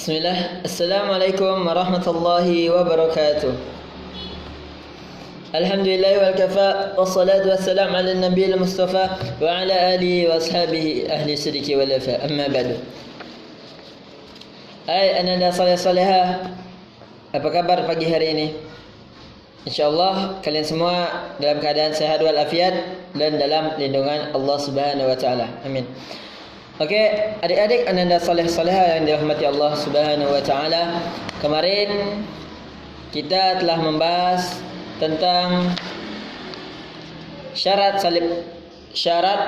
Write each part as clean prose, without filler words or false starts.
Bismillah. Assalamualaikum warahmatullahi wabarakatuh. Alhamdulillah wal kafa wassalatu wassalamu ala nabiyil mustafa wa ala alihi wa ashabihi ahli sidiki wal wafa. Amma ba'du. Hai ananda saleh-salehah. Apa kabar pagi hari ini? InsyaAllah kalian semua dalam keadaan sehat walafiat dan dalam lindungan Allah Subhanahu wa taala. Amin. Oke, adik-adik ananda saleh-salehah yang dirahmati Allah Subhanahu wa taala. Kemarin kita telah membahas tentang syarat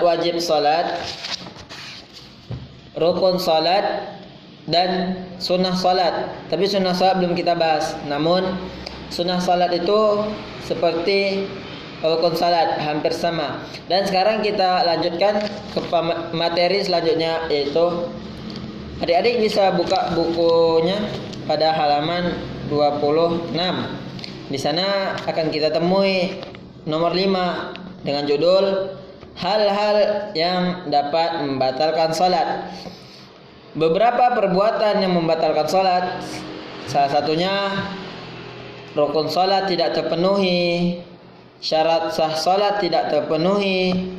wajib salat, rukun salat dan sunnah salat. Tapi sunnah salat belum kita bahas. Namun sunnah salat itu seperti rukun salat, hampir sama. Dan sekarang kita lanjutkan ke materi selanjutnya, yaitu adik-adik bisa buka bukunya pada halaman 26. Di sana akan kita temui nomor 5 dengan judul hal-hal yang dapat membatalkan salat. Beberapa perbuatan yang membatalkan salat, salah satunya rukun salat tidak terpenuhi, syarat sah salat tidak terpenuhi,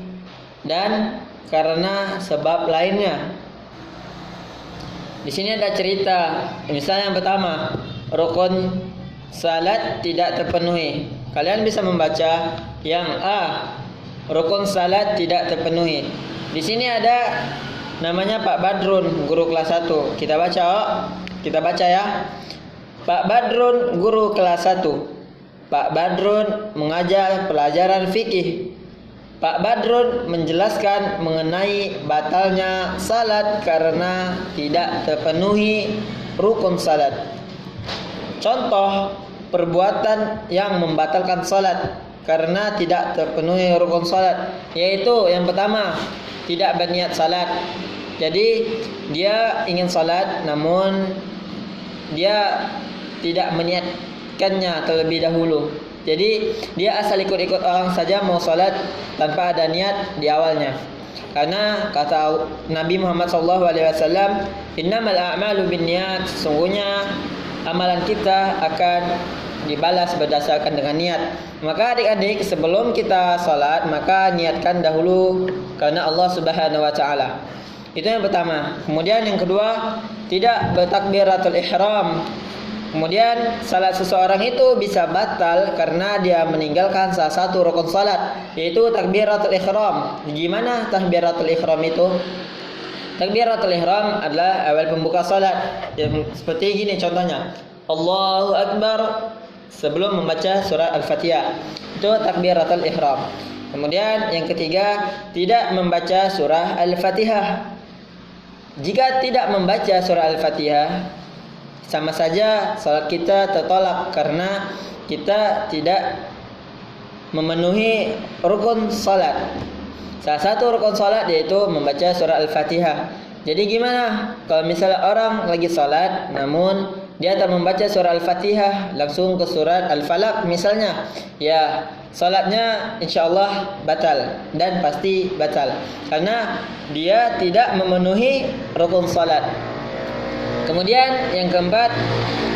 dan karena sebab lainnya. Di sini ada cerita. Misalnya yang pertama, rukun salat tidak terpenuhi. Kalian bisa membaca yang A, rukun salat tidak terpenuhi. Di sini ada namanya Pak Badrun, guru kelas 1. Kita baca ya. Pak Badrun, guru kelas 1. Pak Badrun mengajar pelajaran fikih. Pak Badrun menjelaskan mengenai batalnya salat karena tidak terpenuhi rukun salat. Contoh perbuatan yang membatalkan salat karena tidak terpenuhi rukun salat, yaitu yang pertama, tidak berniat salat. Jadi dia ingin salat namun dia tidak meniatkannya terlebih dahulu. Jadi dia asal ikut-ikut orang saja mau salat tanpa ada niat di awalnya. Karena kata Nabi Muhammad SAW, innamal a'malu binniyat, sesungguhnya amalan kita akan dibalas berdasarkan dengan niat. Maka adik-adik, sebelum kita salat maka niatkan dahulu karena Allah Subhanahu wa taala. Itu yang pertama. Kemudian yang kedua, tidak bertakbiratul ihram. Kemudian salat seseorang itu bisa batal karena dia meninggalkan salah satu rukun salat, yaitu takbiratul ihram. Gimana takbiratul ihram itu? Takbiratul ihram adalah awal pembuka salat. Seperti gini contohnya. Allahu Akbar sebelum membaca surah Al-Fatihah. Itu takbiratul ihram. Kemudian yang ketiga, tidak membaca surah Al-Fatihah. Jika tidak membaca surah Al-Fatihah, sama saja salat kita tertolak karena kita tidak memenuhi rukun salat. Salah satu rukun salat yaitu membaca surah Al-Fatihah. Jadi gimana kalau misalnya orang lagi salat namun dia tak membaca surah Al-Fatihah, langsung ke surat Al-Falaq misalnya, ya salatnya insyaallah batal dan pasti batal karena dia tidak memenuhi rukun salat. Kemudian yang keempat,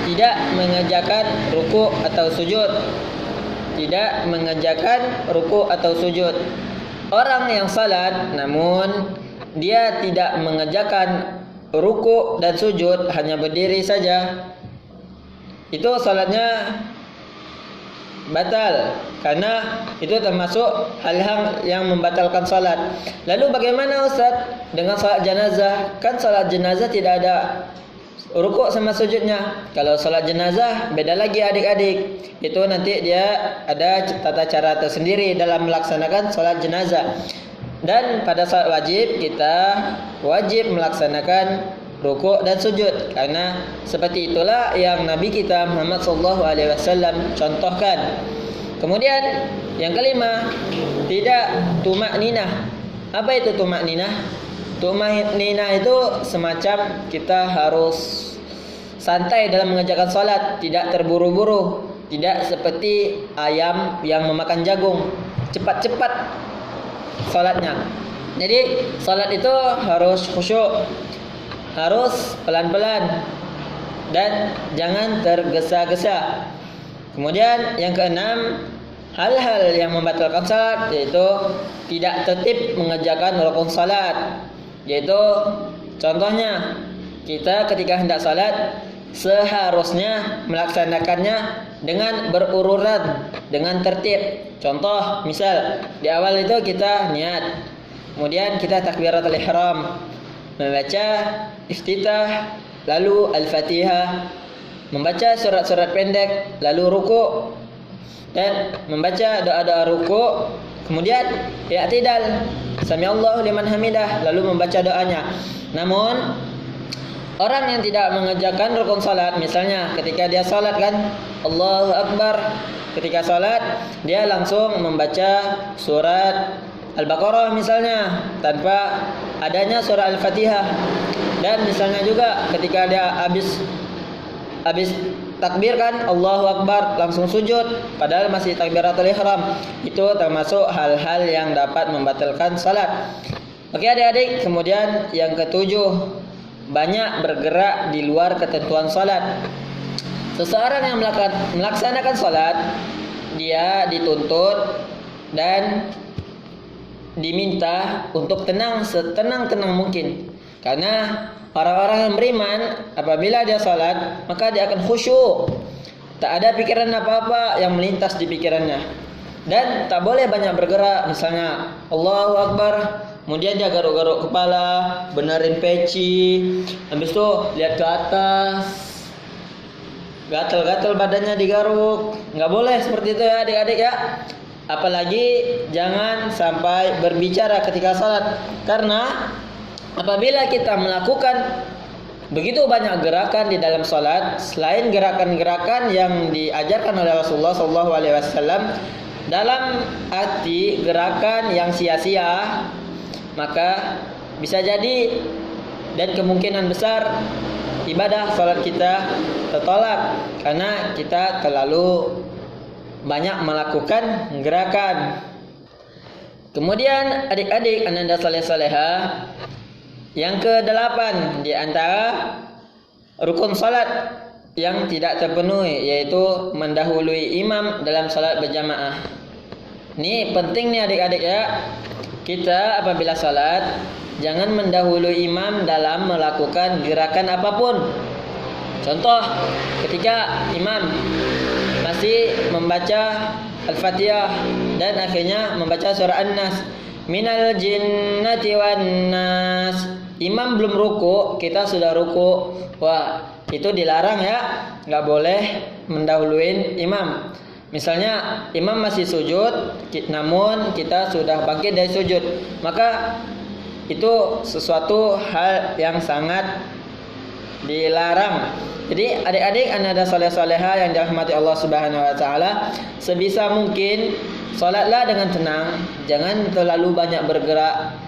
tidak mengerjakan ruku atau sujud. Tidak mengerjakan ruku atau sujud. Orang yang salat namun dia tidak mengerjakan ruku dan sujud, hanya berdiri saja, itu salatnya batal karena itu termasuk hal-hal yang membatalkan salat. Lalu bagaimana Ustaz dengan salat jenazah? Kan salat jenazah tidak ada rukuk sama sujudnya. Kalau salat jenazah beda lagi adik-adik. Itu nanti dia ada tata cara tersendiri dalam melaksanakan salat jenazah. Dan pada salat wajib kita wajib melaksanakan rukuk dan sujud karena seperti itulah yang Nabi kita Muhammad SAW contohkan. Kemudian yang kelima, tidak tumakninah. Apa itu tumakninah? Tumakninah itu semacam kita harus santai dalam mengerjakan salat, tidak terburu-buru, tidak seperti ayam yang memakan jagung, cepat-cepat salatnya. Jadi salat itu harus khusyuk, harus pelan-pelan, dan jangan tergesa-gesa. Kemudian yang keenam, hal-hal yang membatalkan salat yaitu tidak tertib mengerjakan rukun salat. Yaitu contohnya kita ketika hendak salat seharusnya melaksanakannya dengan berurutan, dengan tertib. Contoh, misal di awal itu kita niat, kemudian kita takbiratul ihram, membaca iftitah, lalu al-fatihah, membaca surat-surat pendek, lalu ruku, dan membaca doa-doa ruku, kemudian i'tidal, samiallahu liman hamidah, lalu membaca doanya. Namun orang yang tidak mengerjakan rukun salat, misalnya ketika dia salat kan Allahu Akbar, ketika salat dia langsung membaca surat Al-Baqarah misalnya tanpa adanya surah Al-Fatihah. Dan misalnya juga ketika dia habis takbir kan Allahu Akbar langsung sujud padahal masih takbiratul ihram, itu termasuk hal-hal yang dapat membatalkan salat. Oke adik-adik, kemudian yang ketujuh, banyak bergerak di luar ketentuan salat. Seseorang yang melaksanakan salat, dia dituntut dan diminta untuk tenang setenang-tenang mungkin. Karena orang-orang yang beriman apabila dia salat, maka dia akan khusyuk. Tak ada pikiran apa-apa yang melintas di pikirannya. Dan tak boleh banyak bergerak, misalnya Allahu Akbar, kemudian dia garuk-garuk kepala, benerin peci, habis itu lihat ke atas, gatal-gatal badannya digaruk. Nggak boleh seperti itu ya adik-adik ya. Apalagi jangan sampai berbicara ketika salat. Karena apabila kita melakukan begitu banyak gerakan di dalam salat, selain gerakan-gerakan yang diajarkan oleh Rasulullah SAW, dalam arti gerakan yang sia-sia, maka bisa jadi dan kemungkinan besar ibadah salat kita tertolak karena kita terlalu banyak melakukan gerakan. Kemudian adik-adik ananda saleh-salehah, yang ke-8 di antara rukun salat yang tidak terpenuhi yaitu mendahului imam dalam salat berjamaah. Ini penting nih adik-adik ya. Kita apabila salat jangan mendahului imam dalam melakukan gerakan apapun. Contoh, ketika imam masih membaca Al-Fatihah dan akhirnya membaca surah An-Nas, minal jinnati wan nas. Imam belum ruku, kita sudah ruku. Wah, itu dilarang ya. Nggak boleh mendahuluin imam. Misalnya imam masih sujud, namun kita sudah bangkit dari sujud, maka itu sesuatu hal yang sangat dilarang. Jadi adik-adik ananda saleh-salehah yang dirahmati Allah Subhanahu wa taala, sebisa mungkin salatlah dengan tenang, jangan terlalu banyak bergerak.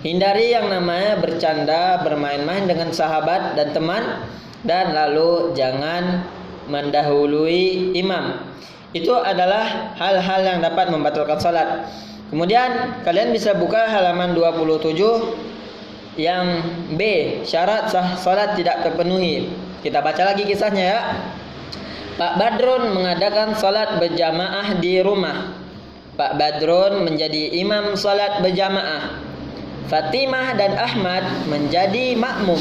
Hindari yang namanya bercanda, bermain-main dengan sahabat dan teman, dan lalu jangan mendahului imam. Itu adalah hal-hal yang dapat membatalkan salat. Kemudian kalian bisa buka halaman 27 yang B, syarat sah salat tidak terpenuhi. Kita baca lagi kisahnya ya. Pak Badrun mengadakan salat berjamaah di rumah. Pak Badrun menjadi imam salat berjamaah. Fatimah dan Ahmad menjadi makmum.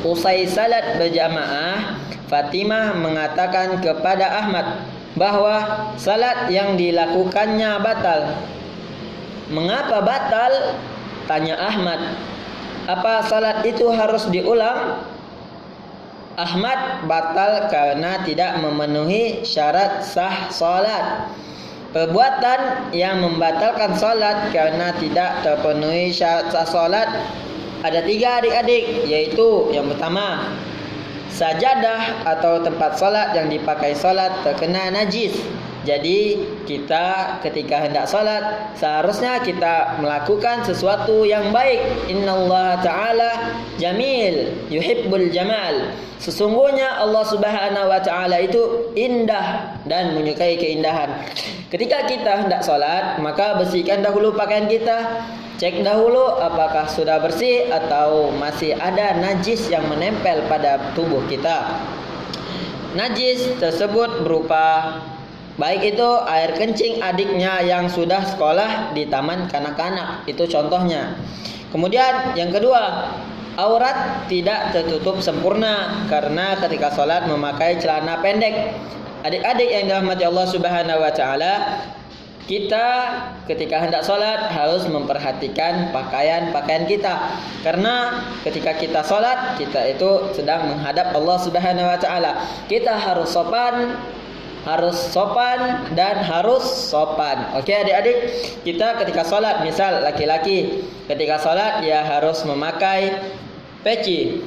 Usai salat berjamaah, Fatimah mengatakan kepada Ahmad bahwa salat yang dilakukannya batal. Mengapa batal? Tanya Ahmad. Apa salat itu harus diulang? Ahmad batal karena tidak memenuhi syarat sah salat. Perbuatan yang membatalkan salat karena tidak terpenuhi syarat sah salat ada 3 adik-adik, yaitu yang pertama, sajadah atau tempat salat yang dipakai salat terkena najis. Jadi kita ketika hendak salat seharusnya kita melakukan sesuatu yang baik. Innallaha ta'ala jamil yuhibbul jamal. Sesungguhnya Allah Subhanahu wa taala itu indah dan menyukai keindahan. Ketika kita hendak salat, maka bersihkan dahulu pakaian kita. Cek dahulu apakah sudah bersih atau masih ada najis yang menempel pada tubuh kita. najis tersebut berupa baik itu air kencing adiknya yang sudah sekolah di taman kanak-kanak, itu contohnya. Kemudian yang kedua, aurat tidak tertutup sempurna karena ketika sholat memakai celana pendek. Adik-adik yang dirahmati Allah Subhanahu wa taala, kita ketika hendak sholat harus memperhatikan pakaian kita, karena ketika kita sholat kita itu sedang menghadap Allah Subhanahu wa taala. Kita harus sopan dan harus sopan. Oke adik-adik, kita ketika sholat, misal laki-laki ketika sholat ya harus memakai peci,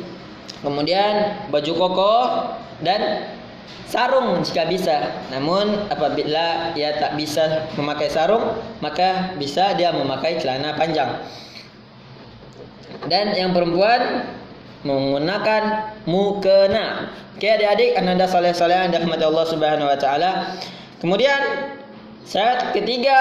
kemudian baju koko dan sarung jika bisa. Namun apabila ia tak bisa memakai sarung, maka bisa dia memakai celana panjang. Dan yang perempuan menggunakan mukena. Oke adik-adik, ananda soleh-soleh yang dirahmati Allah Subhanahu wa taala. Kemudian syarat ketiga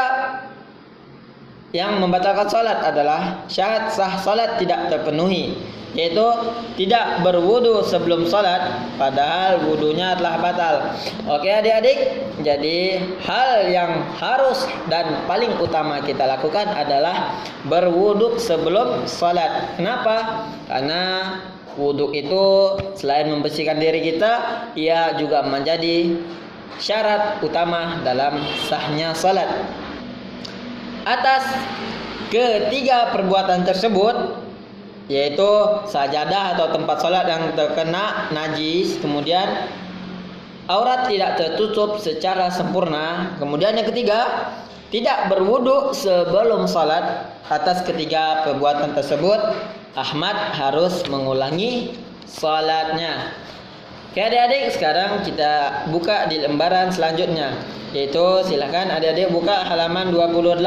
yang membatalkan salat adalah syarat sah salat tidak terpenuhi, yaitu tidak berwudu sebelum salat padahal wudunya telah batal. Oke adik-adik, jadi hal yang harus dan paling utama kita lakukan adalah berwudu sebelum salat. Kenapa? Karena wudu itu selain membersihkan diri kita, ia juga menjadi syarat utama dalam sahnya salat. Atas ketiga perbuatan tersebut, yaitu sajadah atau tempat salat yang terkena najis, kemudian aurat tidak tertutup secara sempurna, kemudian yang ketiga tidak berwudu sebelum salat. Atas ketiga perbuatan tersebut Ahmad harus mengulangi salatnya. Oke adik-adik, sekarang kita buka di lembaran selanjutnya, yaitu silakan adik-adik buka halaman 28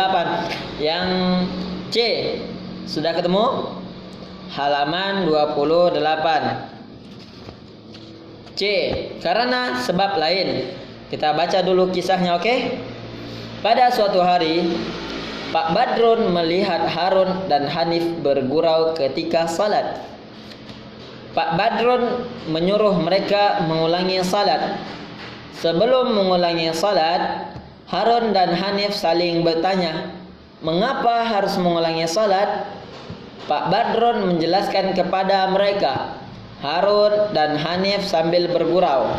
yang C. Sudah ketemu? Halaman 28 C. Karena sebab lain. Kita baca dulu kisahnya, oke? Pada suatu hari Pak Badrun melihat Harun dan Hanif bergurau ketika salat. Pak Badrun menyuruh mereka mengulangi salat. Sebelum mengulangi salat, Harun dan Hanif saling bertanya, "Mengapa harus mengulangi salat?" Pak Badrun menjelaskan kepada mereka. Harun dan Hanif sambil bergurau.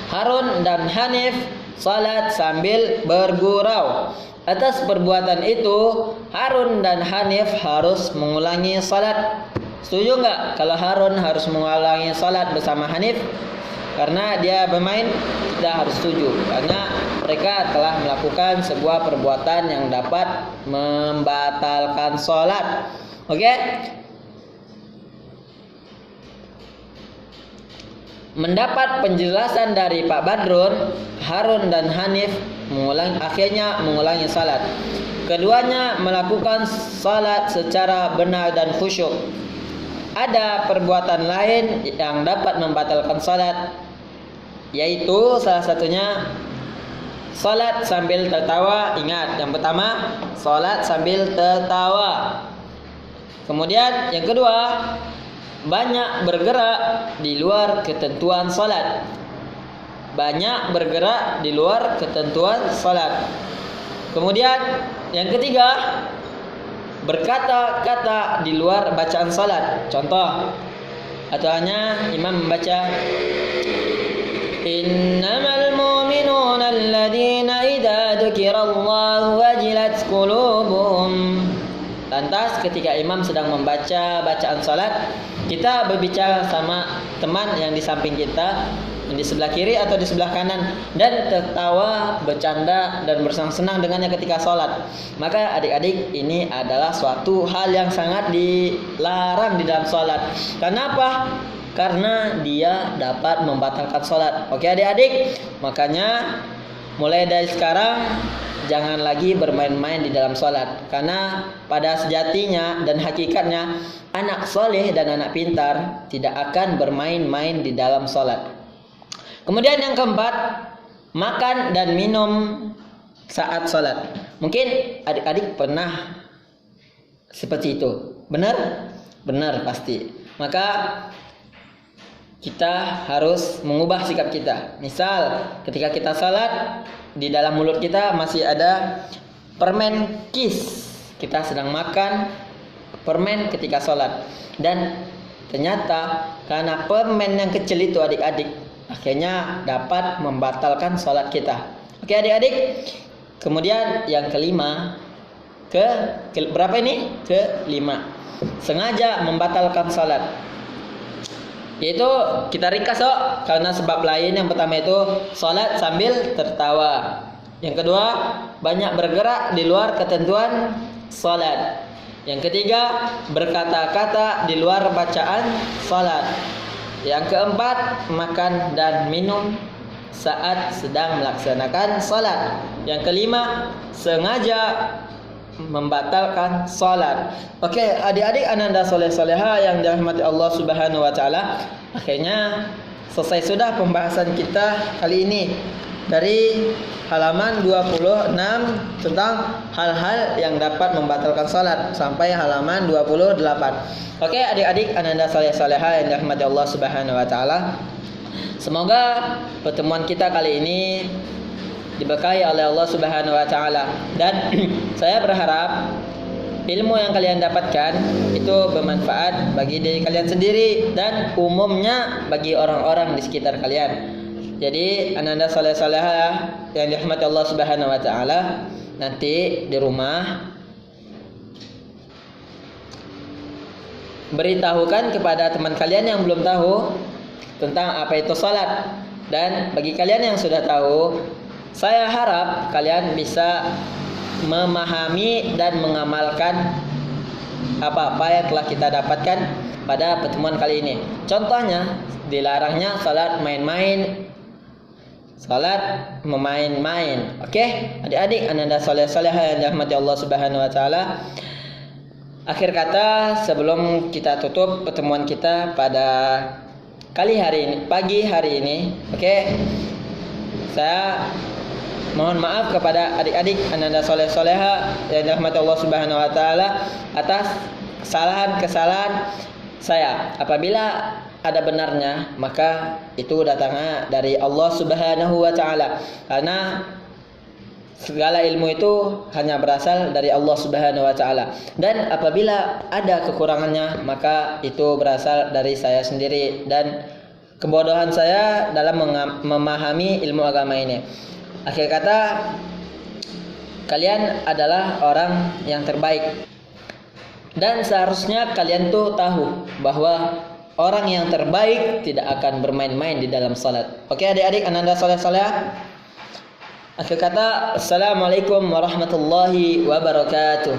Harun dan Hanif salat sambil bergurau. Atas perbuatan itu, Harun dan Hanif harus mengulangi salat. Setuju nggak kalau Harun harus mengulangi salat bersama Hanif? Karena dia bermain, kita harus setuju. Karena mereka telah melakukan sebuah perbuatan yang dapat membatalkan salat. Oke? Mendapat penjelasan dari Pak Badrun, Harun dan Hanif akhirnya mengulangi salat. Keduanya melakukan salat secara benar dan khusyuk. Ada perbuatan lain yang dapat membatalkan salat, yaitu salah satunya salat sambil tertawa. Ingat, yang pertama salat sambil tertawa. Kemudian yang kedua, banyak bergerak di luar ketentuan salat. Banyak bergerak di luar ketentuan salat. Kemudian yang ketiga, berkata-kata di luar bacaan salat. Contoh, aturannya imam membaca Innamal mu'minuna alladhina idza dzukirallahu wajilat qulubuhum. Lantas ketika imam sedang membaca bacaan salat, kita berbicara sama teman yang di samping kita, yang di sebelah kiri atau di sebelah kanan, dan tertawa, bercanda dan bersenang-senang dengannya ketika salat. Maka adik-adik, ini adalah suatu hal yang sangat dilarang di dalam salat. Kenapa? Karena dia dapat membatalkan salat. Oke adik-adik, makanya mulai dari sekarang jangan lagi bermain-main di dalam salat. Karena pada sejatinya dan hakikatnya anak soleh dan anak pintar tidak akan bermain-main di dalam salat. Kemudian yang keempat, makan dan minum saat salat. Mungkin adik-adik pernah seperti itu. Benar? Benar pasti. Maka kita harus mengubah sikap kita. Misal ketika kita salat, di dalam mulut kita masih ada permen kis. Kita sedang makan permen ketika salat, dan ternyata karena permen yang kecil itu adik-adik, akhirnya dapat membatalkan salat kita. Oke adik-adik. Kemudian yang kelima, berapa ini? Kelima, sengaja membatalkan salat. Yaitu kita ringkas karena sebab lain. Yang pertama itu salat sambil tertawa. Yang kedua, banyak bergerak di luar ketentuan salat. Yang ketiga, berkata-kata di luar bacaan salat. Yang keempat, makan dan minum saat sedang melaksanakan salat. Yang kelima, sengaja membatalkan salat. Oke, adik-adik ananda soleh-soleha yang dirahmati Allah Subhanahu wa taala. Akhirnya selesai sudah pembahasan kita kali ini dari halaman 26 tentang hal-hal yang dapat membatalkan salat sampai halaman 28. Oke, adik-adik ananda soleh-soleha yang dirahmati Allah Subhanahu wa taala. Semoga pertemuan kita kali ini diberkahi oleh Allah Subhanahu wa taala, dan saya berharap ilmu yang kalian dapatkan itu bermanfaat bagi diri kalian sendiri dan umumnya bagi orang-orang di sekitar kalian. Jadi ananda saleh-salehah yang dirahmati Allah Subhanahu wa taala, nanti di rumah beritahukan kepada teman kalian yang belum tahu tentang apa itu salat. Dan bagi kalian yang sudah tahu, saya harap kalian bisa memahami dan mengamalkan apa-apa yang telah kita dapatkan pada pertemuan kali ini. Contohnya, dilarangnya salat main-main, salat memain-main. Oke, adik-adik ananda saleh-salehah yang dirahmati Allah Subhanahu wa taala. Akhir kata sebelum kita tutup pertemuan kita pada pagi hari ini, oke, saya mohon maaf kepada adik-adik ananda soleh-soleha yang dirahmati Allah Subhanahu wa taala atas kesalahan-kesalahan saya. Apabila ada benarnya, maka itu datangnya dari Allah Subhanahu wa taala. Karena segala ilmu itu hanya berasal dari Allah Subhanahu wa taala. Dan apabila ada kekurangannya, maka itu berasal dari saya sendiri dan kebodohan saya dalam memahami ilmu agama ini. Akhir kata, kalian adalah orang yang terbaik, dan seharusnya kalian tuh tahu bahwa orang yang terbaik tidak akan bermain-main di dalam salat. Oke adik-adik ananda saleh-saleh. Akhir kata, assalamualaikum warahmatullahi wabarakatuh.